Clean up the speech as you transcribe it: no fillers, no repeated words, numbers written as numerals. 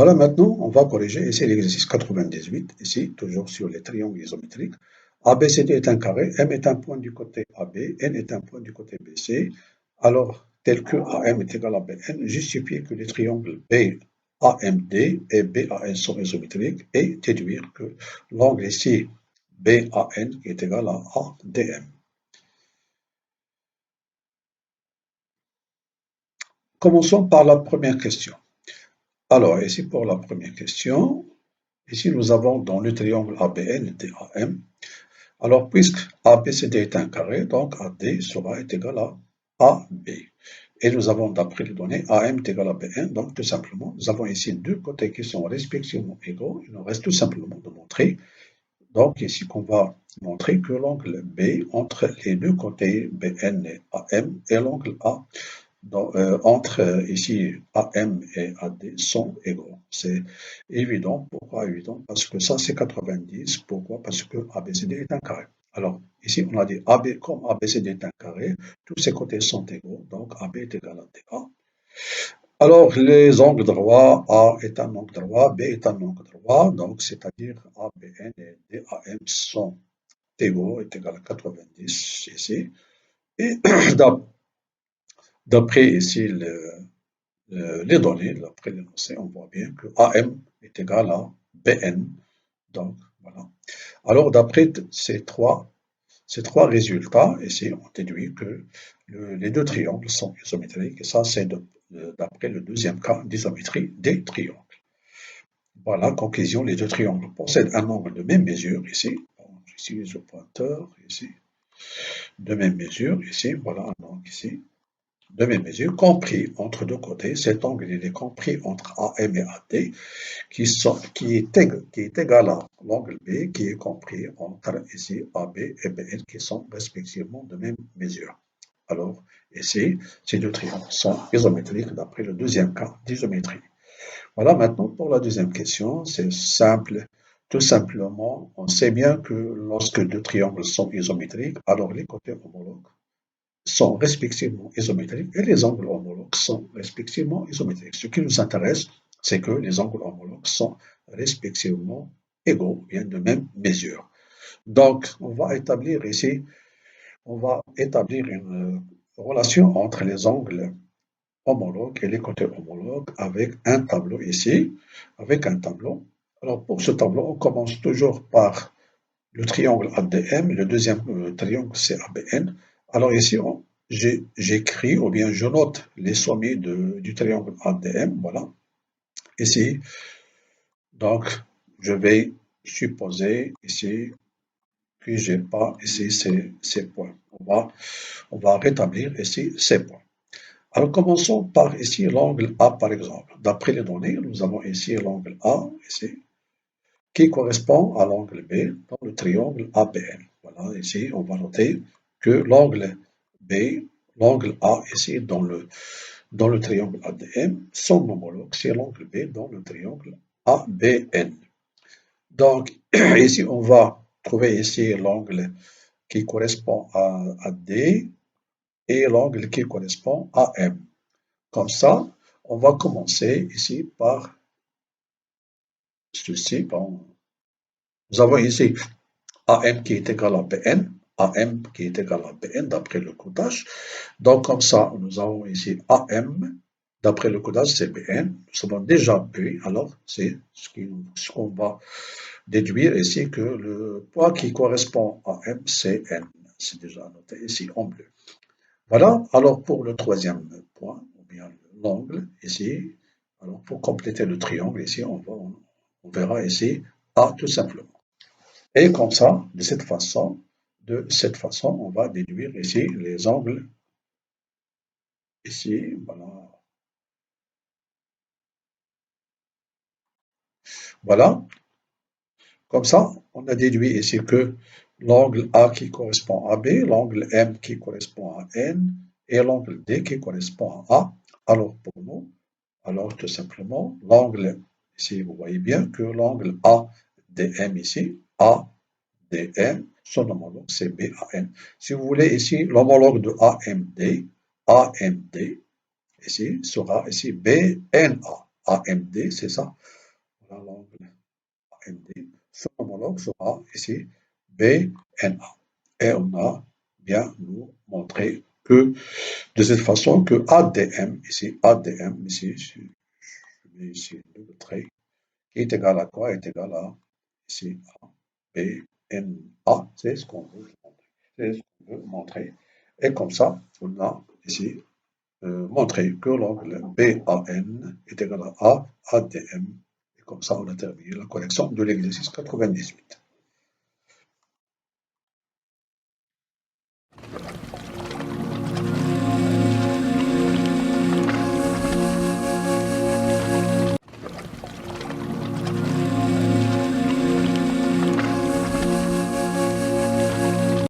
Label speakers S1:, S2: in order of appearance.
S1: Voilà, maintenant, on va corriger ici l'exercice 98, ici, toujours sur les triangles isométriques. ABCD est un carré, M est un point du côté AB, N est un point du côté BC. Alors, tel que AM est égal à BN, justifier que les triangles BAMD et BAN sont isométriques et déduire que l'angle ici BAN est égal à ADM. Commençons par la première question. Alors, ici pour la première question, ici nous avons dans le triangle ABN et DAM. Alors, puisque ABCD est un carré, donc AD sera égal à AB. Et nous avons, d'après les données, AM est égal à BN, donc tout simplement, nous avons ici deux côtés qui sont respectivement égaux. Il nous reste tout simplement de montrer, donc ici qu'on va montrer que l'angle B entre les deux côtés BN et AM et l'angle A donc, entre ici AM et AD sont égaux. C'est évident. Pourquoi évident? Parce que ça, c'est 90. Pourquoi? Parce que ABCD est un carré. Alors, ici, on a dit AB, comme ABCD est un carré, tous ces côtés sont égaux. Donc, AB est égal à DA. Alors, les angles droits, A est un angle droit, B est un angle droit. Donc, c'est-à-dire ABN et DAM sont égaux, est égal à 90 ici. Et d'après ici les données, d'après l'énoncé, on voit bien que AM est égal à BN. Donc, voilà. Alors, d'après ces trois résultats, ici, on déduit que les deux triangles sont isométriques. Et ça, c'est d'après le deuxième cas d'isométrie des triangles. Voilà, conclusion, les deux triangles possèdent un angle de même mesure, ici. Bon, j'utilise le pointeur, ici. De même mesure, ici. Voilà un angle ici. De même mesure, compris entre deux côtés. Cet angle il est compris entre AM et AD, qui est égal à l'angle B, qui est compris entre ici AB et BN, qui sont respectivement de même mesure. Alors, ici, ces deux triangles sont isométriques d'après le deuxième cas d'isométrie. Voilà, maintenant pour la deuxième question, c'est simple. Tout simplement, on sait bien que lorsque deux triangles sont isométriques, alors les côtés homologues sont respectivement isométriques et les angles homologues sont respectivement isométriques. Ce qui nous intéresse, c'est que les angles homologues sont respectivement égaux, bien de même mesure. Donc, on va établir ici, on va établir une relation entre les angles homologues et les côtés homologues avec un tableau ici, avec un tableau. Alors, pour ce tableau, on commence toujours par le triangle ADM, le deuxième triangle c'est ABN. Alors ici, j'écris ou bien je note les sommets du triangle ADM, voilà. Ici, donc, je vais supposer ici que je n'ai pas ici ces points. On va rétablir ici ces points. Alors commençons par ici l'angle A par exemple. D'après les données, nous avons ici l'angle A, ici, qui correspond à l'angle B dans le triangle ABN. Voilà, ici, on va noter que l'angle B, l'angle A ici dans le triangle ADM, son homologue, c'est l'angle B dans le triangle ABN. Donc, ici, on va trouver ici l'angle qui correspond à D et l'angle qui correspond à M. Comme ça, on va commencer ici par ceci. Bon, nous avons ici AM qui est égal à BN, AM qui est égal à BN d'après le codage. Donc, comme ça, nous avons ici AM, d'après le codage, c'est BN. Nous savons déjà B, alors c'est ce qu'on va déduire ici que le poids qui correspond à M, c'est N. C'est déjà noté ici en bleu. Voilà, alors pour le troisième point, ou bien l'angle, ici, alors pour compléter le triangle, ici, on verra ici A tout simplement. Et comme ça, de cette façon, on va déduire ici les angles, ici, voilà. Voilà, comme ça, on a déduit ici que l'angle A qui correspond à B, l'angle M qui correspond à N, et l'angle D qui correspond à A. Alors pour nous, alors tout simplement, l'angle, ici vous voyez bien que l'angle ADM ici, ADM, son homologue c'est BAN. Si vous voulez ici, l'homologue de AMD, ici sera ici BNA. AMD, c'est ça. Voilà l'angle AMD. Son homologue sera ici BNA. Et on a bien nous montré que de cette façon que ADM, ici, je mets ici le trait, qui est égal à quoi? Est égal à ici A, B, N, A. C'est ce qu'on veut montrer. C'est ce qu'on veut montrer. Et comme ça, on a ici montré que l'angle BAN est égal à ADM. Et comme ça, on a terminé la correction de l'exercice 98.